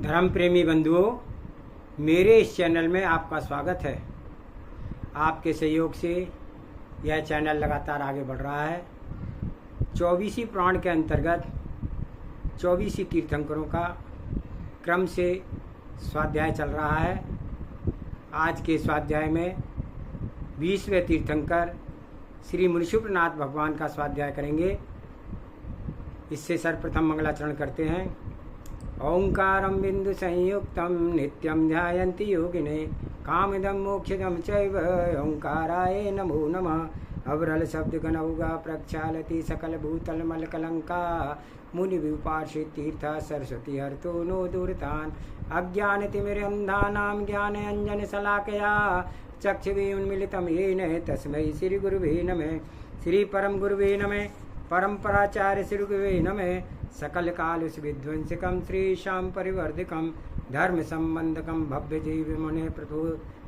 धर्म प्रेमी बंधुओं, मेरे इस चैनल में आपका स्वागत है। आपके सहयोग से यह चैनल लगातार आगे बढ़ रहा है। 24 पुराण के अंतर्गत 24 तीर्थंकरों का क्रम से स्वाध्याय चल रहा है। आज के स्वाध्याय में 20वें तीर्थंकर श्री मुनिशुक्रनाथ भगवान का स्वाध्याय करेंगे। इससे सर्वप्रथम मंगलाचरण करते हैं। ओंकारं बिंदु संयुक्तं नित्यं ध्यायन्ति योगिने कामदं मोक्षदं चैव ओंकाराय नमो नमः। अवरल शब्द गणौगा प्रक्षालति सकल भूतल मल कलंका मुनि विपार्षि तीर्थ सरस्वती हर्तो नो दूरतान अज्ञानतिमिरन्धानां ज्ञानञ्जन शलाकया चक्षुरुन्मीलितं येन तस्मै श्री गुरुवे नमः। श्री परम गुरुवे नमः। परम्पराचार्य श्री गुरुवे नमः। सकल काल विध्वंसकम श्री श्याम परिवर्धकम धर्म संबंधकम भव्य जीव मुने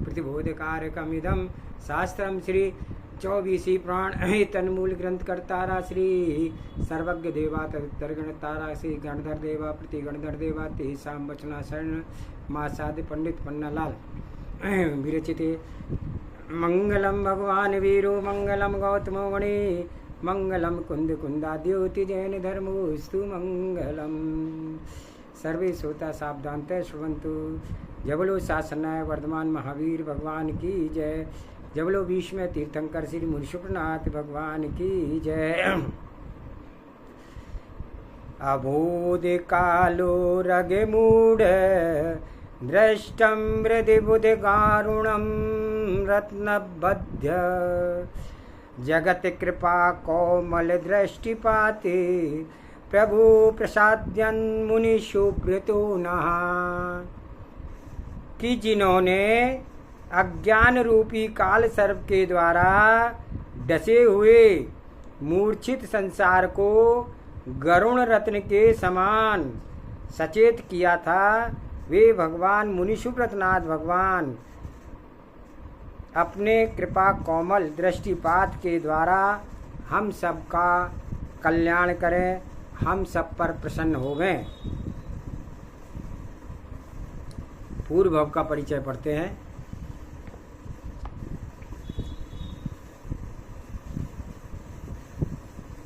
प्रतिबोधकारकम इदम शास्त्रम श्री 24 पुराण तन्मूल ग्रंथ करतारा श्री सर्वज्ञ देवा तदुत्तर तारा श्री गणधर देवा प्रति गणधर देवा तेषां वचना शरण मासाद पंडित पन्नालाल विरचिते। मंगलम भगवान वीरो मंगलम गौतमो मणि मंगलम कुंद कुंदाद्योति जैन धर्मोस्तु मंगलम। सर्वे श्रोता सावधानतः श्रवन्तु। जबलो शासनाय वर्धमान महावीर भगवान की जय। जबलो 20वें तीर्थंकर श्री मुनिशुक्रनाथ भगवान की जय। अबोध कालो रगे मूढ़ दृष्टं हृदि बुध गारुणं रत्नबध्य जगत कृपा कोमल दृष्टिपाते प्रभु प्रसाद्यन मुनि सुब्रतो नहा। कि जिन्होंने अज्ञान रूपी काल सर्प के द्वारा डसे हुए मूर्छित संसार को गरुण रत्न के समान सचेत किया था, वे भगवान मुनि सुब्रतनाथ भगवान अपने कृपा कोमल दृष्टिपात के द्वारा हम सब का कल्याण करें, हम सब पर प्रसन्न होवें। पूर्व भव का परिचय पढ़ते हैं।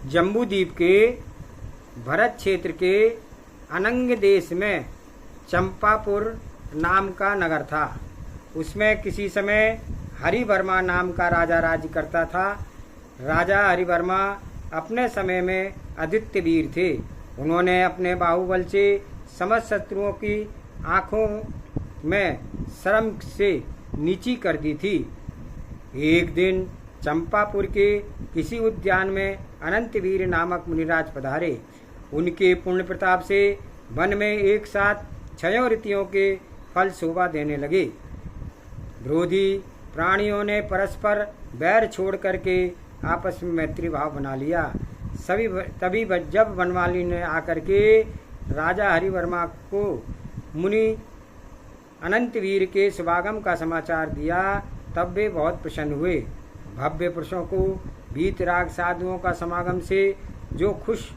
जम्बूद्वीप के भरत क्षेत्र के अनंग देश में चंपापुर नाम का नगर था। उसमें किसी समय हरिवर्मा नाम का राजा राज्य करता था। राजा हरिवर्मा अपने समय में आदित्य वीर थे। उन्होंने अपने बाहुबल से समस्त शत्रुओं की आंखों में शर्म से नीची कर दी थी। एक दिन चंपापुर के किसी उद्यान में अनंतवीर नामक मुनिराज पधारे। उनके पुण्य प्रताप से वन में एक साथ 6 ऋतुओं के फल शोभा देने लगे। विरोधी प्राणियों ने परस्पर बैर छोड़ करके आपस में मैत्री भाव बना लिया। तभी जब वनमाली ने आकर के राजा हरिवर्मा को मुनि अनंतवीर के शुभागम का समाचार दिया, तब वे बहुत प्रसन्न हुए। भव्य पुरुषों को वीतराग साधुओं का समागम से जो खुश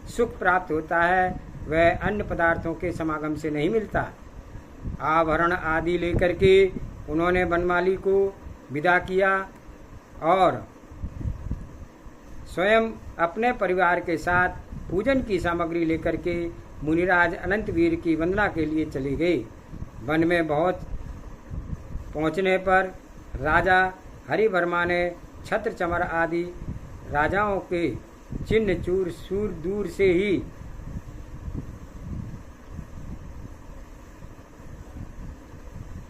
सुख प्राप्त होता है, वह अन्य पदार्थों के समागम से नहीं मिलता। आभरण आदि लेकर के उन्होंने वनमाली को विदा किया और स्वयं अपने परिवार के साथ पूजन की सामग्री लेकर के मुनिराज अनंतवीर की वंदना के लिए चले गए। वन में बहुत पहुंचने पर राजा हरिवर्मा ने छत्र चमर आदि राजाओं के चिन्ह चूर सूर दूर से ही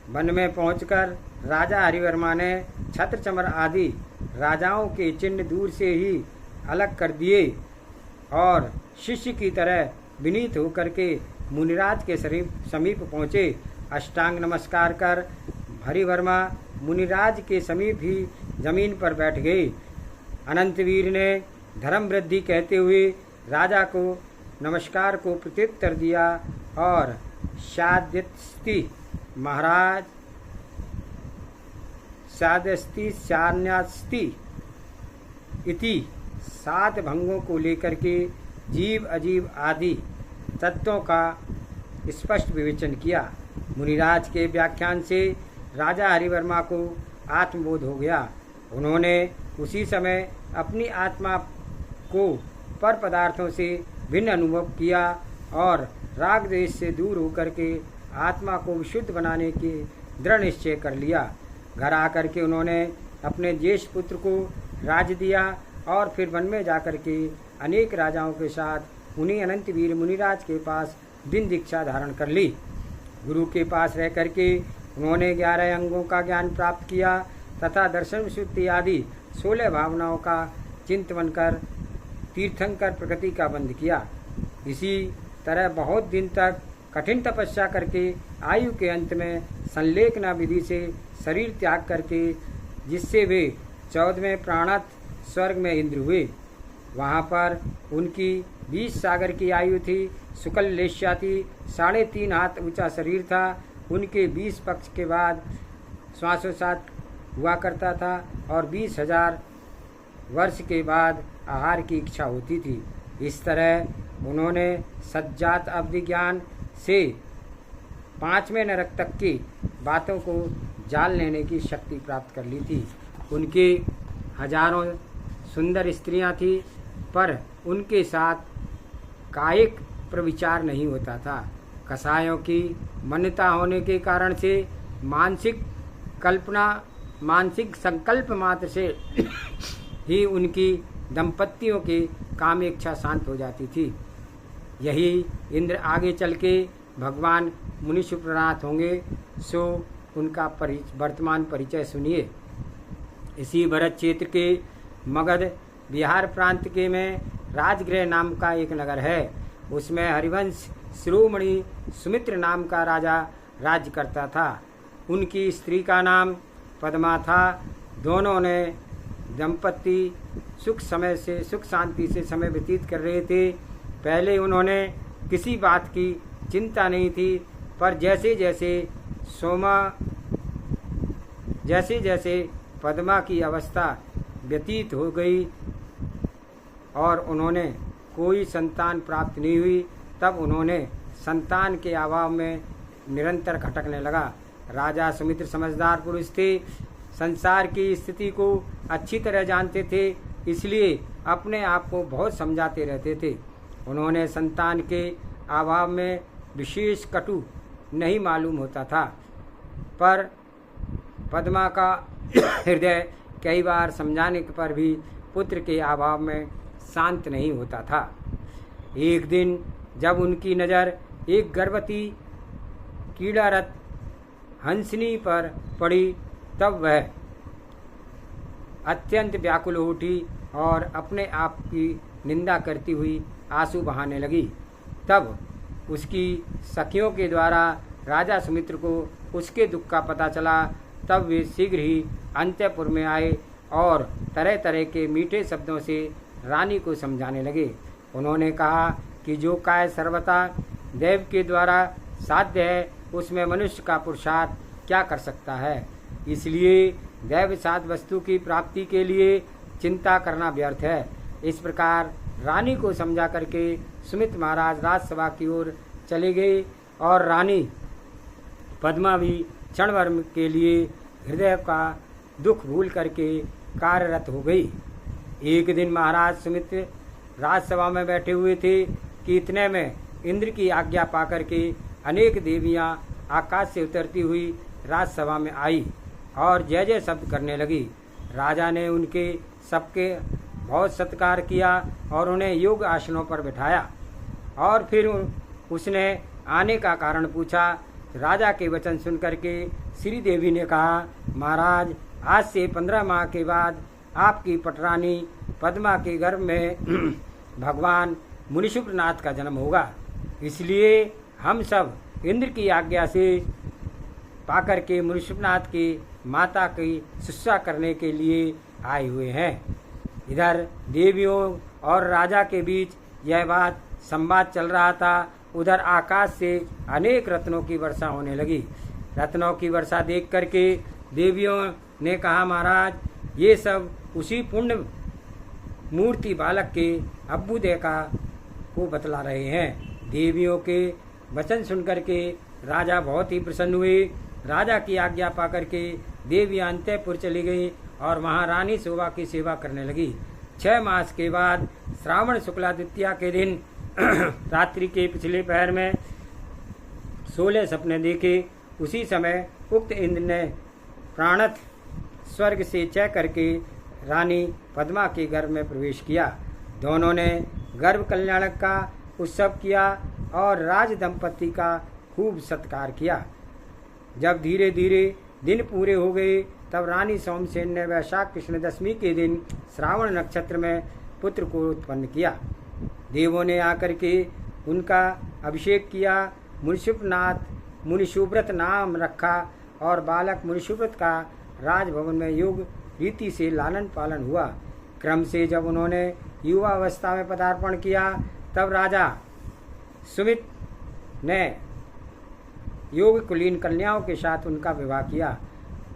वन में पहुंचकर राजा हरिवर्मा ने छत्र चमर आदि राजाओं के चिन्ह दूर से ही अलग कर दिए और शिष्य की तरह विनीत होकर के मुनिराज के समीप पहुँचे। अष्टांग नमस्कार कर हरिवर्मा मुनिराज के समीप ही जमीन पर बैठ गए। अनंतवीर ने धर्म वृद्धि कहते हुए राजा को नमस्कार को प्रत्युत्तर दिया और शाद्यस्ति महाराज शादस्ति शान्यास्ति इति 7 भंगों को लेकर के जीव अजीव आदि तत्वों का स्पष्ट विवेचन किया। मुनिराज के व्याख्यान से राजा हरिवर्मा को आत्मबोध हो गया। उन्होंने उसी समय अपनी आत्मा को पर पदार्थों से भिन्न अनुभव किया और राग द्वेष से दूर होकर के आत्मा को विशुद्ध बनाने की दृढ़ निश्चय कर लिया। घर आकर के उन्होंने अपने ज्येष्ठ पुत्र को राज दिया और फिर वन में जाकर के अनेक राजाओं के साथ उन्हीं अनंत वीर मुनिराज के पास दिन दीक्षा धारण कर ली। गुरु के पास रह करके उन्होंने 11 अंगों का ज्ञान प्राप्त किया तथा दर्शन विशुद्धि आदि 16 भावनाओं का चिंतन कर तीर्थंकर प्रकृति का बंध किया। इसी तरह बहुत दिन तक कठिन तपस्या करके आयु के अंत में संलेखना विधि से शरीर त्याग करके जिससे वे 14वें प्राणथ स्वर्ग में इंद्र हुए। वहाँ पर उनकी 20 सागर की आयु थी। शुक्ल लेश्या थी। 3.5 हाथ ऊंचा शरीर था। उनके 20 पक्ष के बाद श्वासोच्छ्वास हुआ करता था और 20,000 वर्ष के बाद आहार की इच्छा होती थी। इस तरह उन्होंने सज्जात अवधि ज्ञान से 5वें नरक तक की बातों को जान लेने की शक्ति प्राप्त कर ली थी। उनके हजारों सुंदर स्त्रियां थी, पर उनके साथ कायिक प्रविचार नहीं होता था। कसायों की मान्यता होने के कारण से मानसिक संकल्प मात्र से ही उनकी दंपतियों की कामेच्छा शांत हो जाती थी। यही इंद्र आगे चल के भगवान मुनिशुप्रनाथ होंगे। सो उनका वर्तमान परिचय सुनिए। इसी भरत क्षेत्र के मगध बिहार प्रांत के में राजगृह नाम का एक नगर है। उसमें हरिवंश शिरोमणि सुमित्र नाम का राजा राज्य करता था। उनकी स्त्री का नाम पद्मा था। दोनों ने दंपति सुख शांति से समय व्यतीत कर रहे थे। पहले उन्होंने किसी बात की चिंता नहीं थी, पर जैसे जैसे पद्मा की अवस्था व्यतीत हो गई और उन्होंने कोई संतान प्राप्त नहीं हुई, तब उन्होंने संतान के अभाव में निरंतर खटकने लगा। राजा सुमित्र समझदार पुरुष थे, संसार की स्थिति को अच्छी तरह जानते थे, इसलिए अपने आप को बहुत समझाते रहते थे। उन्होंने संतान के अभाव में विशेष कटु नहीं मालूम होता था, पर पद्मा का हृदय कई बार समझाने पर भी पुत्र के अभाव में शांत नहीं होता था। एक दिन जब उनकी नज़र एक गर्भवती कीड़ारत हंसनी पर पड़ी, तब वह अत्यंत व्याकुल हो उठी और अपने आप की निंदा करती हुई आंसू बहाने लगी। तब उसकी सखियों के द्वारा राजा सुमित्र को उसके दुख का पता चला। तब वे शीघ्र ही अंतःपुर में आए और तरह तरह के मीठे शब्दों से रानी को समझाने लगे। उन्होंने कहा कि जो कार्य सर्वथा देव के द्वारा साध्य है, उसमें मनुष्य का पुरुषार्थ क्या कर सकता है। इसलिए दैव साध वस्तु की प्राप्ति के लिए चिंता करना व्यर्थ है। इस प्रकार रानी को समझा करके सुमित महाराज राजसभा की ओर चले गए और रानी पद्मा भी क्षण भर के लिए हृदय का दुख भूल करके कार्यरत हो गई। एक दिन महाराज सुमित्र राजसभा में बैठे हुए थे कि इतने में इंद्र की आज्ञा पाकर के अनेक देवियां आकाश से उतरती हुई राजसभा में आई और जय जय शब्द करने लगी। राजा ने उनके सबके बहुत सत्कार किया और उन्हें योग आसनों पर बिठाया और फिर उसने आने का कारण पूछा। राजा के वचन सुनकर के श्री देवी ने कहा, महाराज, आज से 15 माह के बाद आपकी पटरानी पद्मा के गर्भ में भगवान मुनिशुप्रनाथ का जन्म होगा। इसलिए हम सब इंद्र की आज्ञा से पाकर के मुनिशुप्रनाथ की माता की शुश्रूषा करने के लिए आए हुए हैं। इधर देवियों और राजा के बीच यह बात संवाद चल रहा था। उधर आकाश से अनेक रत्नों की वर्षा होने लगी। रत्नों की वर्षा देख करके देवियों ने कहा, महाराज, ये सब उसी पुण्य मूर्ति बालक के अभ्युदय को बतला रहे हैं। देवियों के वचन सुनकर के राजा बहुत ही प्रसन्न हुए। राजा की आज्ञा पाकर के देवी अंतःपुर चली गई और वहां रानी शोभा की सेवा करने लगी। 6 मास के बाद श्रावण शुक्ला द्वितीया के दिन रात्रि के पिछले पहर में 16 सपने देखे। उसी समय उक्त इंद्र ने प्राणथ स्वर्ग से चय करके रानी पद्मा के गर्भ में प्रवेश किया। दोनों ने गर्भ कल्याण का उत्सव किया और राज दंपति का खूब सत्कार किया। जब धीरे धीरे दिन पूरे हो गए तब रानी सोमसेन ने वैशाख कृष्ण दशमी के दिन श्रावण नक्षत्र में पुत्र को उत्पन्न किया। देवों ने आकर के उनका अभिषेक किया। मुनिशुव्रत नाम रखा और बालक मुनिशुव्रत का राजभवन में योग रीति से लालन पालन हुआ। क्रम से जब उन्होंने युवावस्था में पदार्पण किया तब राजा सुमित ने योग कुलीन कन्याओं के साथ उनका विवाह किया।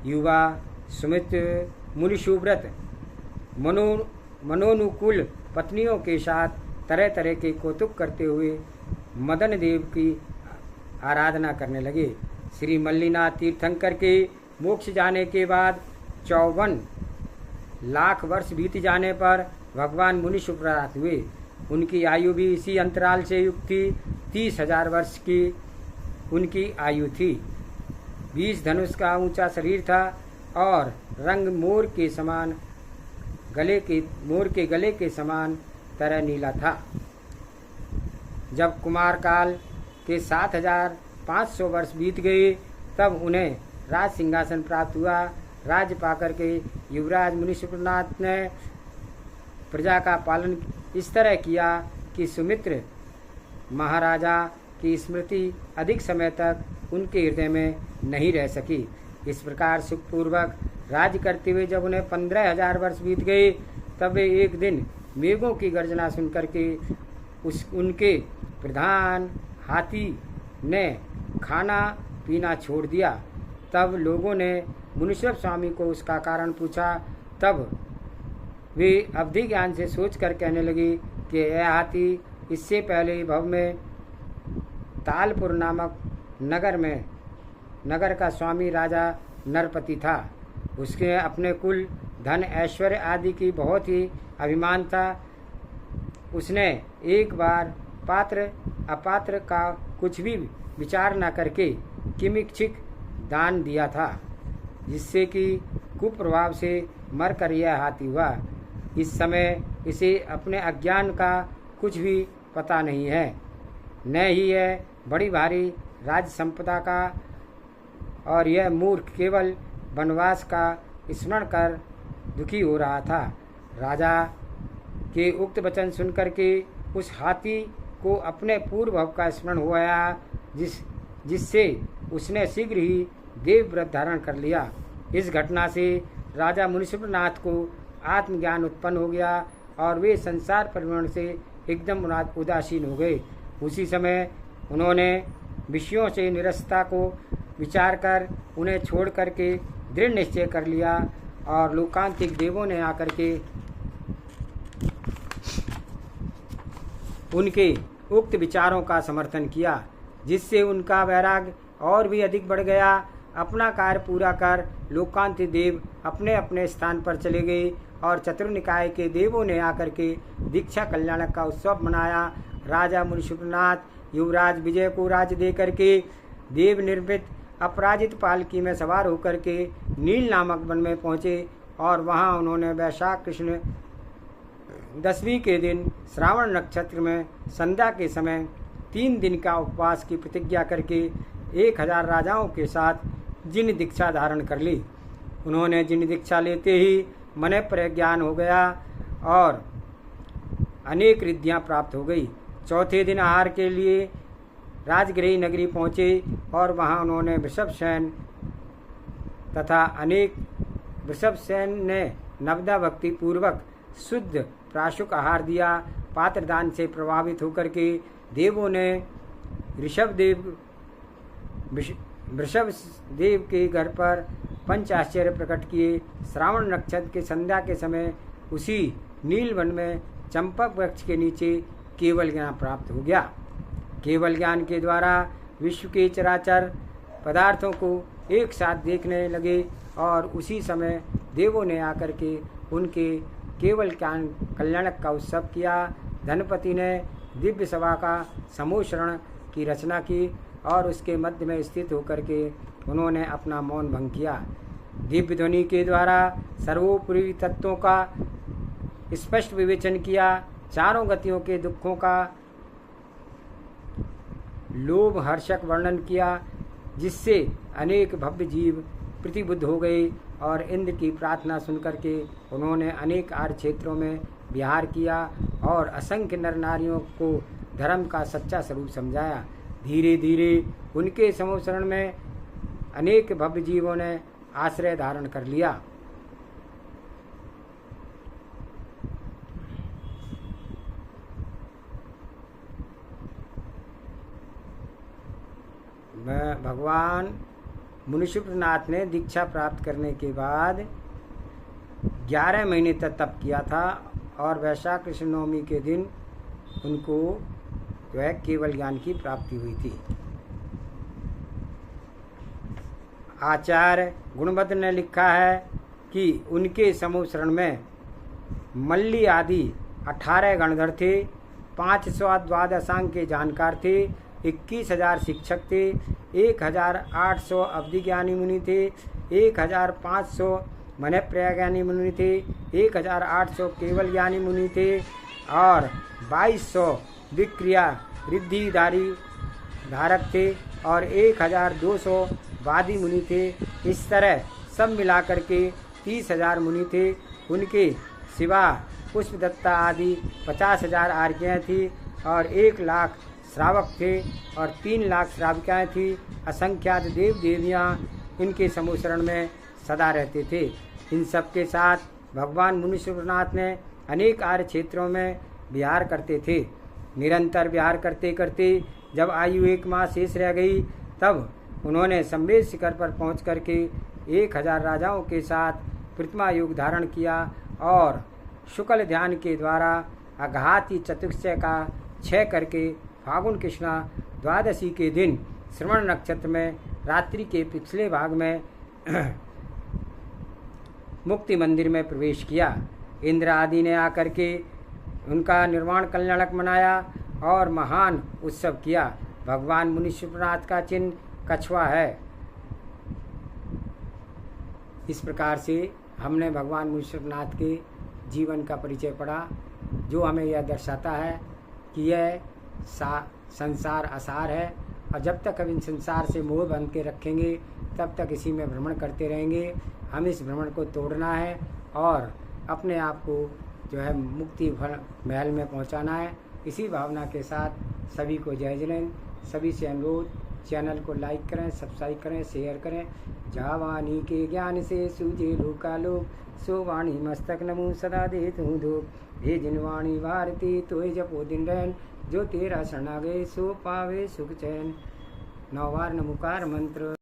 युवा सुमित मुनिशुव्रत मनोनुकूल पत्नियों के साथ तरह तरह के कौतुक करते हुए मदन देव की आराधना करने लगे। श्री मल्लीनाथ तीर्थंकर के मोक्ष जाने के बाद 54 लाख वर्ष बीत जाने पर भगवान मुनिशुव्रत हुए। उनकी आयु भी इसी अंतराल से युक्त थी। 30,000 वर्ष की उनकी आयु थी। 20 धनुष का ऊंचा शरीर था और रंग मोर के गले के समान तरह नीला था। जब कुमार काल के 7,500 वर्ष बीत गए तब उन्हें राज सिंहासन प्राप्त हुआ। राज्य पाकर के युवराज मुनिशुव्रत ने प्रजा का पालन इस तरह किया कि सुमित्र महाराजा की स्मृति अधिक समय तक उनके हृदय में नहीं रह सकी। इस प्रकार सुखपूर्वक राज्य करते हुए जब उन्हें 15,000 वर्ष बीत गए तब वे एक दिन मेघों की गर्जना सुनकर के उनके प्रधान हाथी ने खाना पीना छोड़ दिया। तब लोगों ने मुनीश्वर स्वामी को उसका कारण पूछा। तब वे अवधि ज्ञान से सोचकर कहने लगे कि यह हाथी इससे पहले भव में तालपुर नामक नगर का स्वामी राजा नरपति था। उसके अपने कुल धन ऐश्वर्य आदि की बहुत ही अभिमान था। उसने एक बार पात्र अपात्र का कुछ भी विचार न करके किमिच्छिक दान दिया था, जिससे कि कुप्रभाव से मरकर यह हाथी हुआ। इस समय इसे अपने अज्ञान का कुछ भी पता नहीं है, न ही यह बड़ी भारी राज संपदा का, और यह मूर्ख केवल वनवास का स्मरण कर दुखी हो रहा था। राजा के उक्त वचन सुनकर के उस हाथी को अपने पूर्व भव का स्मरण हो गया, जिससे उसने शीघ्र ही देव व्रत धारण कर लिया। इस घटना से राजा मुनिशुव्रत को आत्मज्ञान उत्पन्न हो गया और वे संसार परिवहन से एकदम उदासीन हो गए। उसी समय उन्होंने विषयों से निरस्ता को विचार कर उन्हें छोड़ करके दृढ़ निश्चय कर लिया और लोकांतिक देवों ने आकर के उनके उक्त विचारों का समर्थन किया, जिससे उनका वैराग्य और भी अधिक बढ़ गया। अपना कार्य पूरा कर लोकांतिक देव अपने अपने स्थान पर चले गए और चतुर्निकाय के देवों ने आकर के दीक्षा कल्याण का उत्सव मनाया। राजा मुनिशुव्रत युवराज विजय को राज्य दे करके देव निर्मित अपराजित पालकी में सवार होकर के नील नामक वन में पहुँचे और वहाँ उन्होंने वैशाख कृष्ण दशमी के दिन श्रावण नक्षत्र में संध्या के समय 3 दिन का उपवास की प्रतिज्ञा करके 1000 राजाओं के साथ जिन दीक्षा धारण कर ली। उन्होंने जिन दीक्षा लेते ही मन प्रज्ञान हो गया और अनेक रिद्धियाँ प्राप्त हो गई। चौथे दिन आहार के लिए राजगृह नगरी पहुँचे और वहाँ उन्होंने वृषभसेन ने नवदा भक्ति पूर्वक शुद्ध प्राशुक आहार दिया। पात्रदान से प्रभावित होकर के देवों ने वृषभ देव के घर पर पंच आश्चर्य प्रकट किए। श्रावण नक्षत्र के संध्या के समय उसी नील वन में चंपक वृक्ष के नीचे केवल ज्ञान प्राप्त हो गया। केवल ज्ञान के द्वारा विश्व के चराचर पदार्थों को एक साथ देखने लगे और उसी समय देवों ने आकर के उनके केवल ज्ञान कल्याणक का उत्सव किया। धनपति ने दिव्य सभा का समूहरण की रचना की और उसके मध्य में स्थित होकर के उन्होंने अपना मौन भंग किया। दिव्य ध्वनि के द्वारा सर्वोपरि तत्वों का स्पष्ट विवेचन किया। चारों गतियों के दुखों का लोभ हर्षक वर्णन किया, जिससे अनेक भव्य जीव प्रतिबुद्ध हो गए और इंद्र की प्रार्थना सुनकर के उन्होंने अनेक आर्य क्षेत्रों में विहार किया और असंख्य नर नारियों को धर्म का सच्चा स्वरूप समझाया। धीरे धीरे उनके समूहरण में अनेक भव्य जीवों ने आश्रय धारण कर लिया। भगवान मुनिषुप्रनाथ ने दीक्षा प्राप्त करने के बाद 11 महीने तक तप किया था और वैशाख कृष्ण नवमी के दिन उनको जो है केवल ज्ञान की प्राप्ति हुई थी। आचार्य गुणभद्र ने लिखा है कि उनके समूहरण में मल्ली आदि 18 गणधर थे, 500 द्वादशांग के जानकार थे, 21,000 शिक्षक थे, 1,800 अवधि ज्ञानी मुनि थे, 1,500 मन प्रज्ञानी मुनि थे, 1,800 केवल ज्ञानी मुनि थे और 2,200 विक्रिया रिद्धिधारी धारक थे और 1,200 वादी मुनि थे। इस तरह सब मिलाकर के 30,000 मुनि थे। उनके सिवा पुष्पदत्ता आदि 50,000 आर्ज्ञाएँ थी और 1,00,000 श्रावक थे और 3,00,000 श्राविकाएँ थी। असंख्यात देव देवियाँ इनके समूहरण में सदा रहते थे। इन सब के साथ भगवान मुनिषुप्रनाथ ने अनेक आर्य क्षेत्रों में विहार करते थे। निरंतर विहार करते करते जब आयु 1 माह शेष रह गई, तब उन्होंने संवेद शिखर पर पहुँच करके 1,000 राजाओं के साथ प्रतिमा योग धारण किया और शुक्ल ध्यान के द्वारा अघाती चतुष्टय का क्षय करके फागुन कृष्णा द्वादशी के दिन श्रवण नक्षत्र में रात्रि के पिछले भाग में मुक्ति मंदिर में प्रवेश किया। इंद्र आदि ने आकर के उनका निर्वाण कल्याणक मनाया और महान उत्सव किया। भगवान मुनिषुप्रनाथ का चिन्ह कछुआ है। इस प्रकार से हमने भगवान मुनिषुप्रनाथ के जीवन का परिचय पढ़ा, जो हमें यह दर्शाता है कि यह संसार असार है और जब तक हम इन संसार से मोह बंध के रखेंगे तब तक इसी में भ्रमण करते रहेंगे। हम इस भ्रमण को तोड़ना है और अपने आप को जो है मुक्ति महल में पहुंचाना है। इसी भावना के साथ सभी को जय जैन। सभी से अनुरोध, चैनल को लाइक करें, सब्सक्राइब करें, शेयर करें। जावानी के ज्ञान से सूझे लोकालोक, सो वाणी मस्तक नमो सदा देत हूँ धूप। हे जिनवाणी भारती तो जपो दिन रहन, जो तेरा शरणा गए सो पावे सुख चैन। 9 बार नमोकार मंत्र।